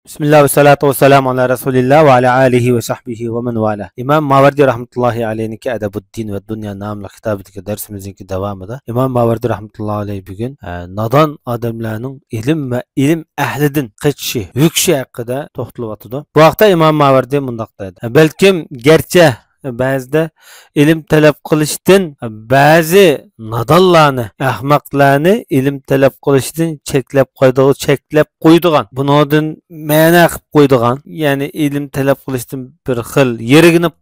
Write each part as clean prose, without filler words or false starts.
Bismillah ve salatu ve selamu ala Resulillah ve ala alihi ve sahbihi ve men vala. İmam Mavardi rahmetullahi aleyhinki Edebuddin ve Dünya namlı kitabındaki dersimizinki devamıda İmam Mavardi rahmetullahi aleyhi bugün nadan adamlarının ilim ve ilim ehlidin kaçışı, yükşi hakkında toxtulup bu haqda İmam Mavardi mundaqdaydı. Belkim gerçi bazıda ilim talep qilishdan bazı nadallarni, ahmoqlarni ilim talep qilishdan cheklab qo'ydigan. Bundan ma'na qilib qo'ydigan, ya'ni ilim talep qilishdan bir xil yeriginib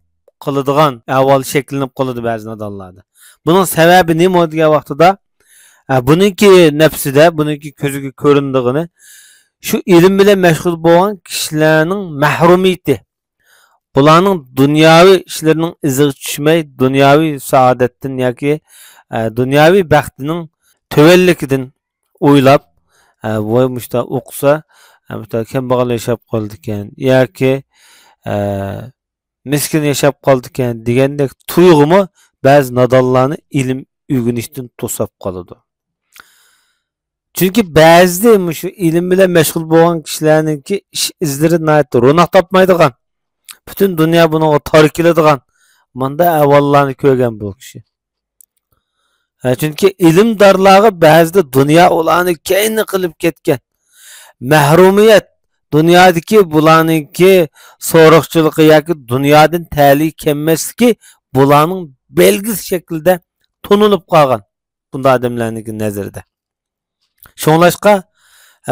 qiladigan avval sheklinib qoladi ba'zi nadallarda. Bunun sababi nima degan vaqtida buniki nafsida, buniki ko'ziga ko'rindigini shu ilm bilan mashg'ul bo'lgan kishilarning mahrumiyati. Bularning dunyoviy ishlarining iziga tushmay, dunyoviy saodatdan yoki dunyoviy baxtining tuvalligidan o'ylab, voy mushta o'qisa, mushta kambag'al yashab qoldi ekan yoki miskin yashab qoldi ekan degandek tuyg'umi ba'zi nodonlarni ilm o'rganishdan to'sab qoladi. Chunki ba'zi shu ilm bilan mashg'ul bo'lgan kishilarningki ish izlari ro'noq topmaydigan. Bütün dünya buna tar keladigan. Manda avvallarni ko'rgan bu kishi. Çünkü ilim darlag'i ba'zida dunyo ularni keyni qilib ketgan. Mahrumiyat dunyodagi bularningki so'roqchiligi yoki dunyodan ta'li kelmasligi bularning belgisi shaklida tonilib qolgan. Bunda odamlarning nazarida. Shunlashqa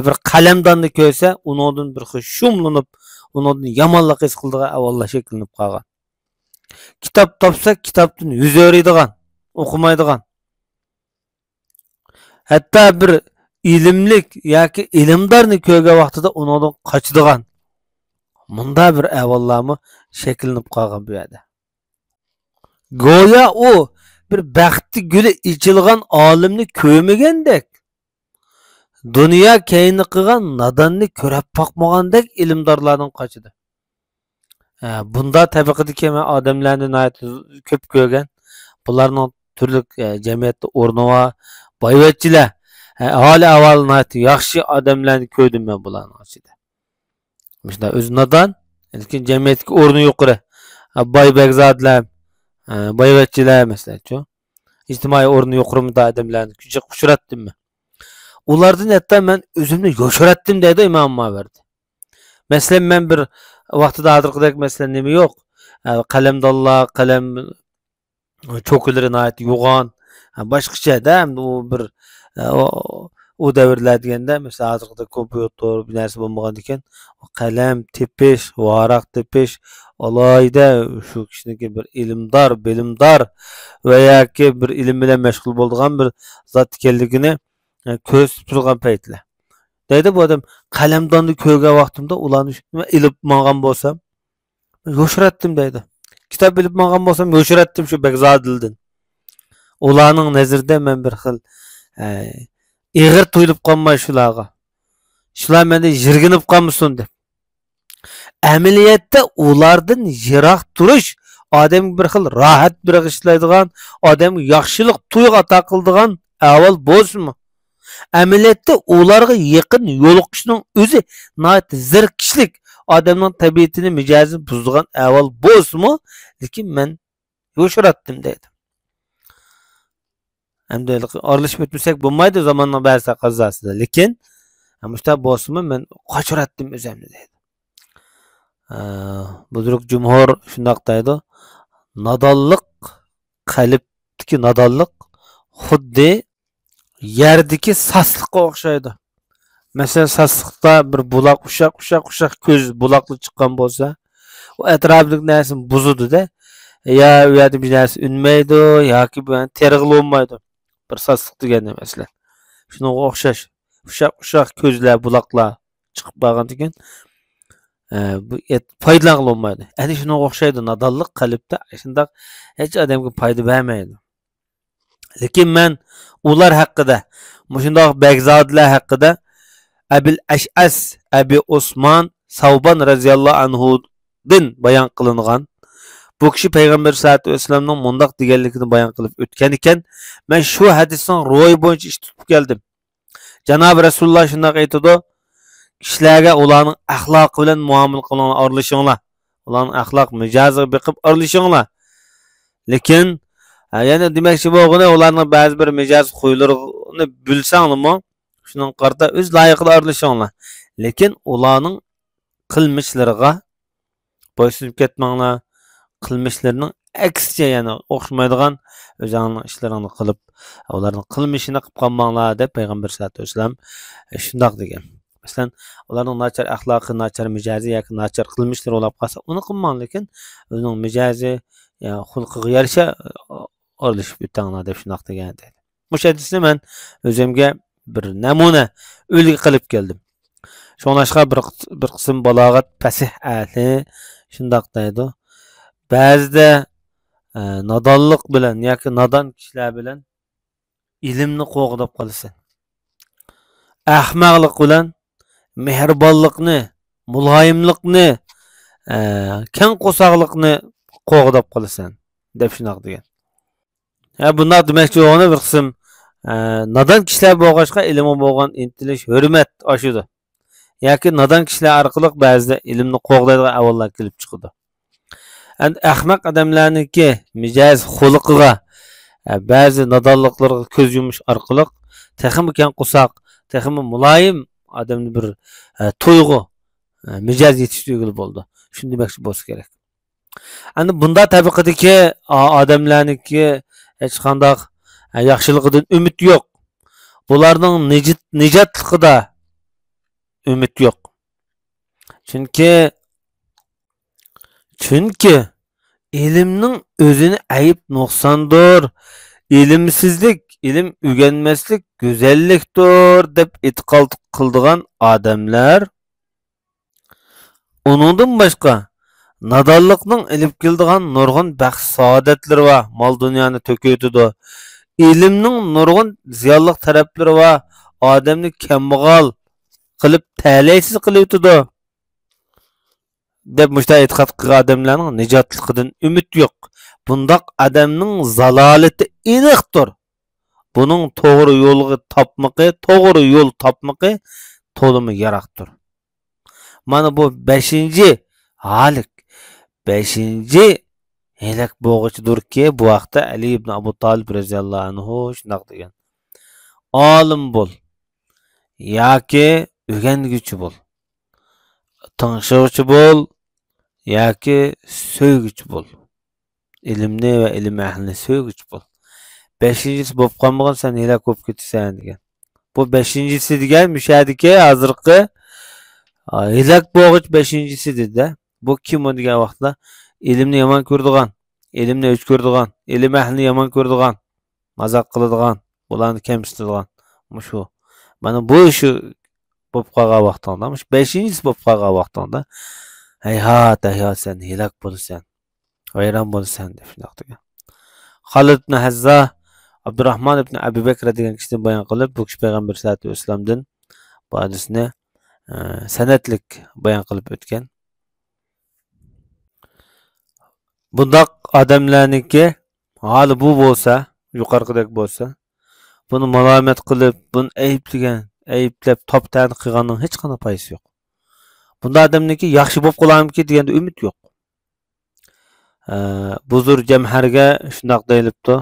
bir qalamdonni ko'rsa, undan bir xil shumlanib Onun yamanlık his kıldığı avvallah şeklinip kalgan. Kitap topsa kitaptın yüz öğreydiğen, okumaydiğen. Hatta bir ilimlik yoki ilimdarını köge vaxtida ondan kaçıdiğen. Bunda bir avvallahmı şeklinip kalgan bu yerde. Goya o bir baxtli gülü içilgan alimni köymegендek. Dünya keyni qilgan nadanni ko'rib boqmagandek ilmdorlardan qochdi. Bunda tabaqadagi odamlarni ko'p ko'rgan. Bularning turli jamiyatda o'rni va boyvachchilar, aholi avvalnati yaxshi odamlarni ko'rdim men bularning ichida. Shunda o'z nadan, lekin jamiyatga o'rni yuqori. Boy begzodlar, boyvachchilar masalan, ijtimoiy o'rni yuqori odamlarni kuchga uchratdim men. Ulardan hatta ben özümü yoşuratdım dedi İmam Mavardi. Mesela ben bir vaxtida adırqıdak mesela nemi yok. Qalamdallah, qalam çokularına ait yoğan. Başka da o bir o devirler degende mesela adırqıda kompüter bir narsa bo'lmagan ekan. Qalam tepish, varaq tepish alayda şu kişiniki bir ilimdar, bilimdar veya ki bir ilim bilen meşgul bo'lgan bir zat ekanligini ko'z turgan paytlar. Deydi bu adam qalamdonni ko'rgan vaqtimda ularni ilib mang'an bo'lsam, yo'shiratdim deydi. Kitob bilib mang'an bo'lsam, yo'shiratdim shu Begzodildan. Ularning nazarida men bir xil ig'ir tuyulib qolmay shularga. Shular menda yirginib qolmasin deb. Amaliyotda ulardan yiroq turish odamga bir xil rohat bir ishlaydigan, odamga yaxshilik tuyg'u ato qiladigan avval bo'lsinmi? Ameliyatda ularga yaqin yo'liqishning o'zi nayt zirkishlik odamning tabiatini mijozini buzdigan avval bo'lsinmi, lekin men yo'shiratdim deydi. Endi aralashib o'tmasak bo'lmaydi zamonning barcha qazosida, lekin mushta bo'lsinmi men qochiratdim o'zimni deydi. Budruk jumhur shundoq deydi. Nadonlik qalbdagi nadonlik xuddi yerdeki saslık'a o'xshaydi. Mesela saslıkta bir bulak uşak köz bulaklı çıkan bolsa, o etraflık nersin buzudu da, ya u yerda bir narsa unmaydi yoki bu terg'il olmaydi. Bir saslık deganda mesela. Shunga o'xshash uşak ko'zlar, bulaqlar chiqib qolgan ekan, bu foydalanib olmaydi. Ana shunga o'xshaydi nadonlik qalbda shundoq hech odamga foyda bermaydi. Lekin men ular haqida, shundoq Begzodlar haqida Abil Ash'as, Abi Osman Savban radhiyallohu anhudan bayon qilingan. Bu kishi Payg'ambar sollallohu alayhi vasallamning mundaq deganligini bayon qilib o'tgan ekan. Men shu hadisning ro'yi bo'yicha ish tutib keldim. Janob Rasululloh shunday aytadi: kishilarga ularning axloqi bilan muomala qilinglar, aralashinglar. Ularning axloq mijoziga biqib aralashinglar. Lekin yana demakchi bo'lg'ini ularning ba'zi bir mijoz xo'ylarini bilsanglarmi, shuning qarta o'z loyiqida aralashinglar. Lekin ularning qilmishlariga bo'ysunib ketmanglar. Qilmishlarining aksicha yana o'xshamaydigan o'zingizning ishlaringni qilib, ularning qilmishini qilib qolmanglar deb payg'ambar sollallohu alayhi vasallam shundoq degan. Masalan, ularning nachar axloqi, nachar mijozi yoki nachar qilmishlari bo'lib qolsa, uni qilmang, lekin o'zining mijozi, xulqiga yarasha aralashib o'tanglar deb shundoq degan deydi. Bu hadisni men o'zimga bir namuna o'lgi qilib keldim. Şoňlaşga bir qism balağat pasih ahli şundoq deydi. Ba'zida nodonlik bilan yoki nodon kishilar bilan ilmni qo'g'dab qolasan. Ahmoqlik bilan mehribonlikni, muloyimlikni, keng qo'soqlikni qo'g'dab qolasan deb shundoq degan. Bunday demakchi o'g'ini bir qism nodon kishilar bo'lg'achqa ilmi bo'lgan intilish, hurmat oshidi. Yoki nodon kishilar orqali ba'zida ilmni qo'g'daydigan avvallar kelib chiqadi. Ahmaq odamlarniki mijoz xulqiga ba'zi nodonliklarga ko'z yumish orqali texmi keng qo'soq, texmi muloyim odamni bir tuyg'u mijoz yetishtirgili bo'ldi. Shuni demakchi bo'lsa kerak. Endi bunda tabaqadagi odamlarniki hech qanday yaxshiligidan umid yo'q. Bularning nijotligida umid yo'q. Chunki ilmning o'zini ayib nuqsondir. Ilmsizlik, ilm o'rganmaslik go'zallikdir deb e'tiqod qildigan odamlar uningdan boshqa nodonlikning ilib keldigan nurg'un baxt saodatlar va mol dunyoni to'kaytidi. Ilmning nurg'un ziyonli taraflari va odamni kambag'al qilib ta'laysiz qilyotidi deb mushta e'tiqod qilgan odamlarning nijotligidan umid yo'q. Bundoq odamning zalolati aniqdir. Buning to'g'ri yo'lga topmoqi, to'g'ri yo'l topmoqi to'limi yaroqdir. Mana bu 5-halik, 5-helak bo'g'ichidirki, bu vaqtda Ali ibn Abu Talib roziyallohu anhu shundoq degan. Olim bo'l yoki o'rganguvchi bo'l. Tanishuvchi bo'l yoki so'yguvchi bo'l. Ilmni va ilm ahlini so'yguvchi bo'l. 5-si bo'lib qolmagan sen helak bo'lib ketasan degan. Bu 5-si degan mushadiki hozirgi helak bo'g'ich 5-si dedi. Bu kim o degan vaqtda ilmni yomon ko'rdigan, ilmni o'chko'rdigan, ilm ahlini yomon ko'rdigan, mazaq qiladigan, bularni kamsitadigan. Shu. Mana bu shu bo'lib qolgan vaqtda, 5-si bo'lib qolgan vaqtda hayhat sen helak bo'lasan, vayron bo'lasan deb shundoq degan. Xolid ibn Hazza Abdurrahman ibn Abi Bakr degan kishini bayon qilib, bu kishi payg'ambar sollallohu alayhi vasallamdan bu hadisni sanatlik bayon qilib o'tgan. Bundoq odamlarniki hali bu bo'lsa, yuqorqidek bo'lsa, buni malomat qilib, buni ayblab top-tan qilganning hech qanday foydasi yo'q. Bunda odamniki yaxshi bo'lib qolamki deganda umid yo'q. Buzur jamharga shundoq deyilibdi.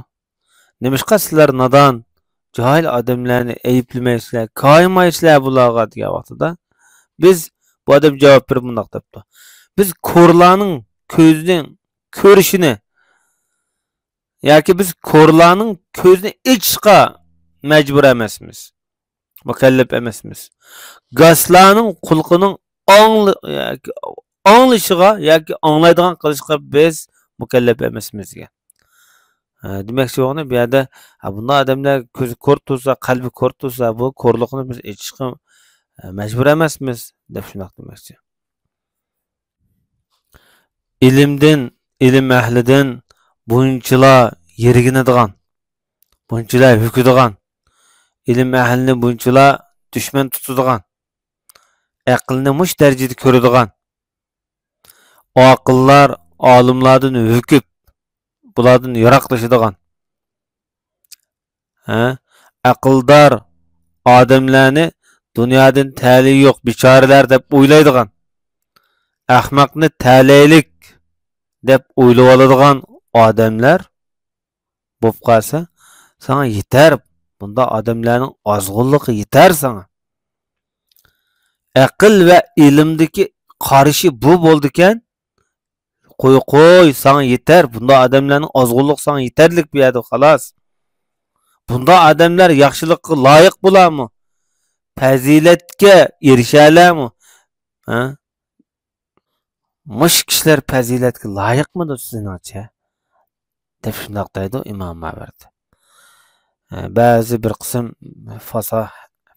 Nimishqa sizlar nodon, johil odamlarni ayblamaysizlar, koyimaysizlar bularga degan vaqtida biz bu odam javob berib bundoq debdi. Biz ko'rlarning ko'zidan ko'rishini yoki biz ko'rlarning ko'zini ichishga majbur emasmiz. Mukallaf emasmiz. Gaslarning qulqining anglishiga yoki anglaydigan qilishga biz mukallaf emasmiz degan. Demakchi o'g'ni bu yerda bunday odamlar ko'zi ko'r tursa, qalbi ko'r tursa, bu ko'rlikni biz ichishga majbur emasmiz deb shundoq demakchi. Ilmdan, ilm ahlidan bunchalar yerginadigan, bunchalar hukdigan, ilm ahlini bunchalar dushman tutadigan, aqlni mush darajada ko'radigan, aqllar olimlardan hukib bulardan yiroqlashadigan, aqldor odamlarni dunyodan tali yo'q bechoralar deb o'ylaydigan, ahmoqni taleylik deb o'ylab oladigan odamlar bo'lib qolsa, sana yetar. Bunda odamlarning ozg'unligi yetar sana. Aql va ilmdagi qarishi bu bo'ldi ekan. Qo'y, sana yetar. Bunda odamlarning ozg'unligi sana yetarlik bu yerda xolos. Bunda odamlar yaxshilikka loyiq bo'larmi? Fazilatga erishalarmi? Ha? Mush kishilar fazilatga loyiqmidi sizningcha? Deb shundoq deydi Imom Mavardi. Ba'zi bir qism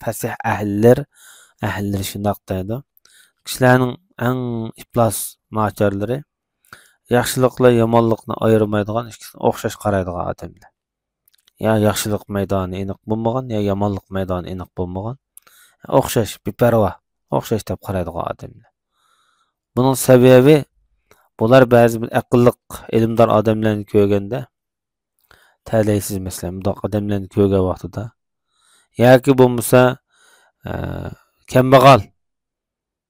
fasih ahillar shundoq deydi. Kishilarning eng iflos nacharlari yaxshilikla yomonlikni ayirmaydigan ikkisini o'xshash qaraydigan odamlar. Ya yaxshilik maydoni aniq bo'lmagan, ya yomonlik maydoni aniq bo'lmagan. O'xshash, beparvo, o'xshash deb qaraydigan odamlar. Buning sababi bular ba'zi bir aqlliq, ilmdor odamlarni ko'rganda talaysiz masalan, bundoq odamlarni ko'rgan vaqtida yoki bo'lmasa kambag'al,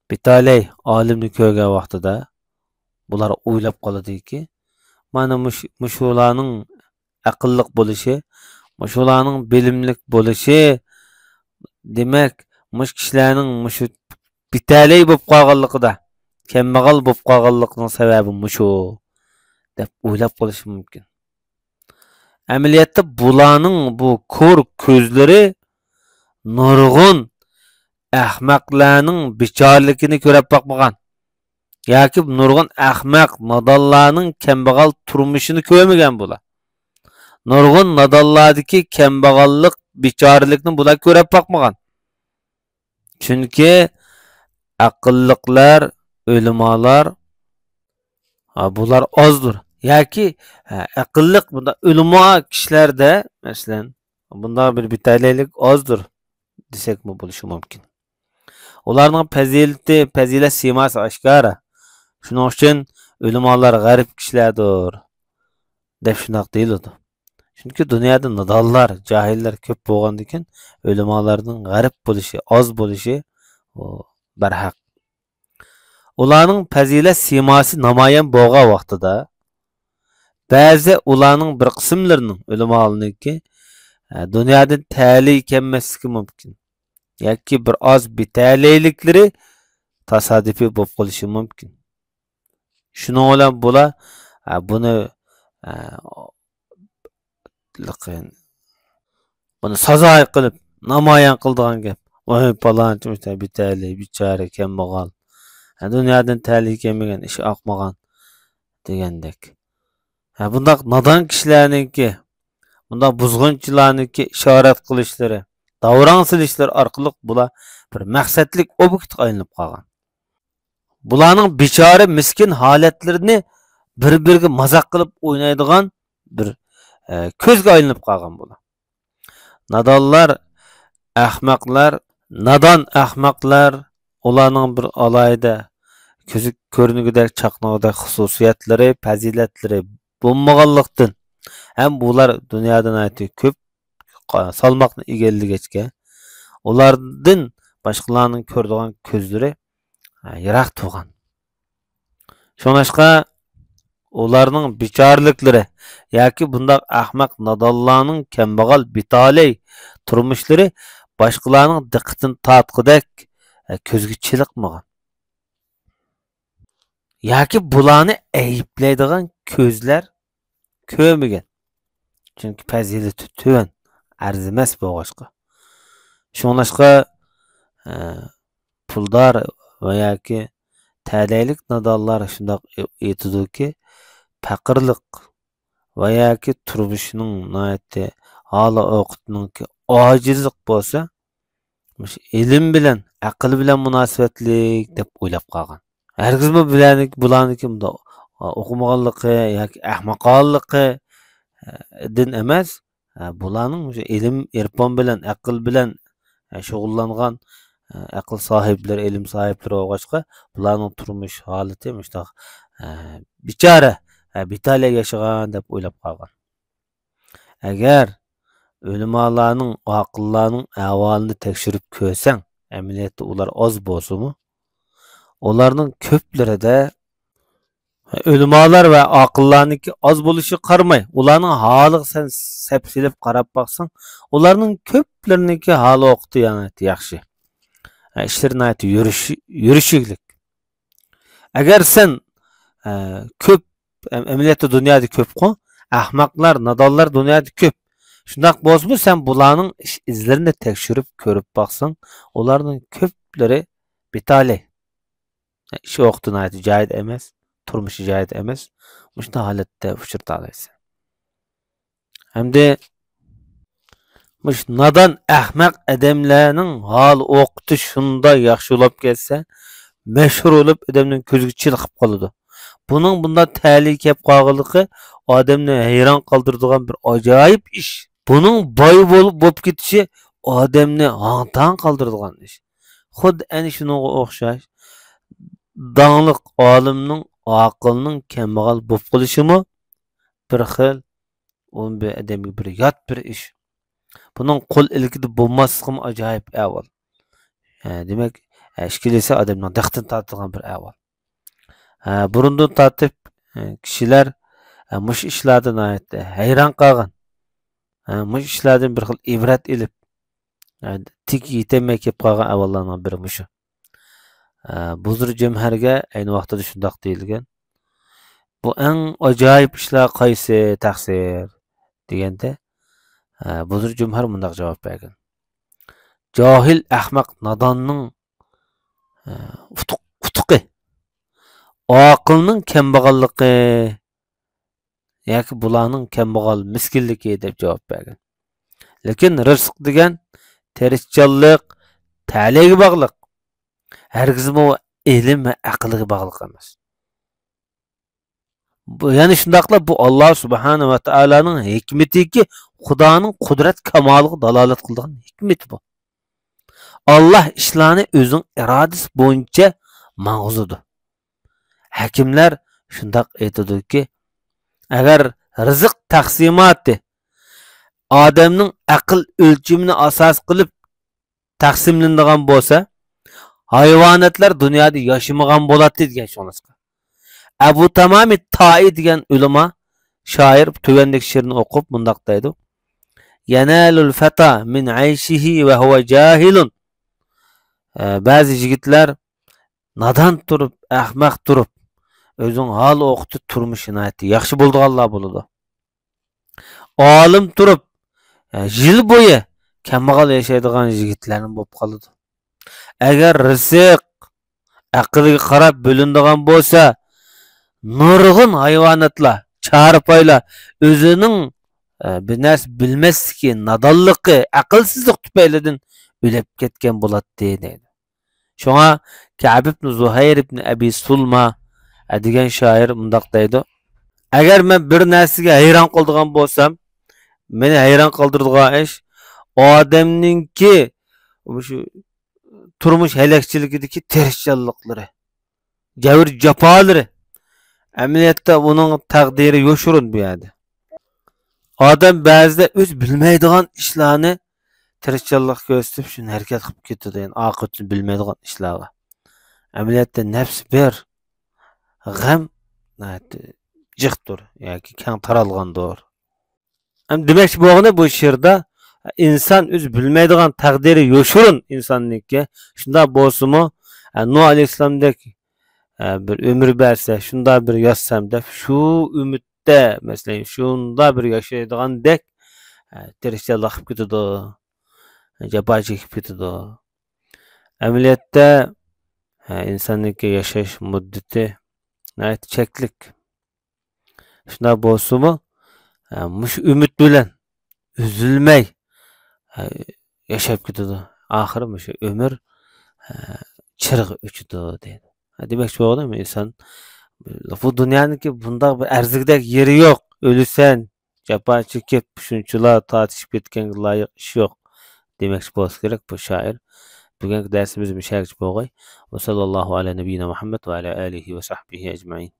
bitalay olimni ko'rgan vaqtida bular o'ylab qoladiki, mana mushularning aqlliq bo'lishi, mushularning bilimlik bo'lishi demak, mush kishilarning mushu bitalay bo'lib qolganligida, kambag'al bo'lib qolganligining sababi mushu deb o'ylab qolishi mumkin. Amaliyotda bularning bu ko'r ko'zlari nurg'un ahmoqlarning bechoraligini ko'rib boqmagan. Yoki nurg'un ahmoq nodonlarning kambag'al turmushini ko'rmagan bular. Nurg'un nodonlardagi kambag'allik, bechoralikni bular ko'rib boqmagan. Chunki aqlliqlar, ulamolar bular ozdir. Yoki aqlliq bunda ulamo kishilarda masalan bunda bir bitalaylik ozdir desakmi bo'lishi mumkin. Ularning fazilat siymosi oshkora. Shuning uchun ulamolar g'arib kishilardir deb shundoq deyiladi. Chunki dunyoda nodonlar, jahillar ko'p bo'lgandan keyin ulamolarning g'arib bo'lishi, oz bo'lishi barhaq. Ularning fazilat siymosi namoyon bo'lgan vaqtida ba'zi ularning bir qismlarining ulamolarniki dunyodan tali ekanmasligi mumkin. Yoki bir oz bitalayliklari tasodifiy bo'lib qolishi mumkin. Shuning bilan bular buni sazo qilib namoyon qildigan gap. Voy palonchi bitalay, bichora kambag'al. Dunyodan tali kelmagan, ishi oqmagan degandek. Bundoq nodon kishilarniki, bundoq buzg'unchilarniki ishorat qilishlari, davron silishlar orqali bular bir maqsadlik obyektga aylanib qolgan. Bularning bechora miskin holatlarini bir-biriga mazoq qilib o'ynaydigan bir ko'zga aylanib qolgan bular. Nodon ahmoqlar ularning bir alayda ko'zi ko'rinigidek chaqnog'idek xususiyatlari, fazilatlari bo'lmaganlikdan ham bular dunyodan ko'p salmoqni egallagachga ulardan boshqalarning ko'radigan ko'zlari yiroq turgan. Shuningga ularning bechoraliklari yoki bundoq ahmoq nodonlarning kambag'al bitalay turmushlari boshqalarning diqqatini tortqidek ko'zga chiliqmagan. Yoki bularni ayiblaydigan ko'zlar ko'rmagan. Chunki fazilati tuvan, arzimas bo'g'ashqa. Shuningga puldor va yoki talaylik nodonlar shundoq aytadiki, faqirlik va yoki turmushining noyati hala o'qitninki ojizlik bo'lsa, ilm bilan, aql bilan munosabatlik deb o'ylab qolgan. Hargizmi bularniki bunda o'qimaganligi yoki ahmoqonligi din emas, bularning ilm, irfon bilan, aql bilan shug'ullangan aql sohiblari, ilm sohiblari bo'lg'achqa, bularning turmush holati mushtaq bichora, bitalay yashagan deb o'ylab qolgan. Agar ulamolarning, aqillarning ahvolini tekshirib ko'rsang, Əməliyyatda ular az bolsunmu, onlarning ko'plarida ulamolar va aqillarniki az bo'lishi qarmay, ularning holiga sen sapsilib qarab baqsang, ularning ko'plariniki holi o'qiti yaxshi. İşler yürüşüklik. Eğer sen köp emniyette dünyada köp ko, ahmaklar, nadallar dünyada köp. Şundak bozmu sen bulanın izlerini tekşürüp körüp baksan, onların köpleri bitali. İşi oqtu nayeti cahit emez, turmuşu cahit emez. Muşta halette uçurtalaysa. Hem de Muş nadan ahmak adamlarning hal o'qiti shunda yaxshi bo'lib ketsa, mashhur bo'lib odamning ko'ziga chiliqib qoladi. Buning bunda ta'lil kelib qolganligi odamni hayron qoldiradigan bir ajoyib ish. Buning boy bo'lib ketishi odamni hang-tang qoldiradigan ish. Xuddi ana shunga o'xshash dаңliq olimning, aqlning kambag'al bo'lib qolishimi bir xil o'n bir odamga bir yot bir ish. Bunun qo'l ilkida bo'lmasligimi ajoyib avval. Demak, ishkilisi odamning diqqatini tortadigan bir avval. Burundan tortib kishilar mush ishlardan hayron qolgan. Mush ishlardan bir xil ibrat ilib tik yetemay kelib qolgan avvallarning biri mushu. Buzur Cemherga ayni vaqtida shundoq deyilgan. Bu eng ajoyib ishlar qaysi taqsir deganda Buzur Cumhur mundaq javob bergan. Jahil, ahmaq, nadonning utuqi, aqlning kambag'alligi yoki bularning kambag'al miskinligi deb javob bergan. Lekin rizq degan tirishchanlik, ta'liga bog'liq. Hargizmi ilm va aqlga bog'liq emas. Bu yani shundaqla bu Alloh subhanahu va taolaning hikmatiki, Xudoning qudrat kamoliga dalolat qiladigan hikmat bu. Allah ishlarni o'zining irodasi bo'yicha ma'zudir. Hakimlar shundaq aytadiki, agar rizq taqsimoti odamning aql o'lchimini asos qilib taqsimlanadigan bo'lsa, hayvonotlar dunyoda yashamagan bo'ladi degan shunaqasi. Abu Tamami Ta'i degan ulama shoir tugandek she'rni o'qib mundaq deydi. Yanalul fata min ayshihi va huwa jahilun. Ba'zi yigitlar nadan turib, ahmaq turib, o'zing hol o'qitib turmushini aytdi. Yaxshi bo'ldiganlar bo'ladi. Olim turib, yil bo'yi kambag'al yashaydigan yigitlarning bo'lib qoladi. Agar rizq aqlga qarab bo'linadigan bo'lsa, nurg'un hayvonotlar, charpoylar o'zining bir narsa bilmasligi, nadonligi, aqlsizlik tufaylidan o'lib ketgan bo'ladi deydi. Shunga Ka'b ibn Zuhayr ibn Abi Sulma degan shoir mundaq deydi. Agar men bir narsaga hayron qoldigan bo'lsam, meni hayron qoldiradigan ish odamningki shu turmush halakchiligidagi tirishchanliklari, javr jafolari. Amaliyotda uning taqdiri yo'shurun bu yerda. Odam ba'zida o'z bilmaydigan ishlarni tirishchanlik ko'rsatib shuni harakat qilib ketadi. Yani oqibatini bilmaydigan ishlarga. Amaliyotda nafs bir g'am jiqdir yoki keng taralgandir. Demakchi bo'lgani bu she'rda inson o'z bilmaydigan taqdiri yo'shurun insonniki. Shunda bo'lsa-mu Nuh alayhisalomdek bir ömür berse, şunda bir yazsam deb, şu ümitde mesela şunda bir yaşaydigan dek tirishchanlik qilib ketadi, jafo chekib ketadi. Amaliyotda insonniki yashash muddati cheklik. Shunda bo'lsa-mu, mush umid bilan üzülmey yashab ketadi. Oxiri mush ömür chirg'i o'chidi deydi. Demakchi bo'ldim inson bu dunyoniki bunda bir arzigidek yeri yo'q. O'lsan, jafo chekib shunchalar tortishib ketganga loyiq ish yo'q. Demakchi bo'lsa kerak bu shoir. Bugungi darsimiz musharich bo'lg'ay. Va sallallohu ala nabiyina Muhammad va ala alihi va sahbihi ajmain.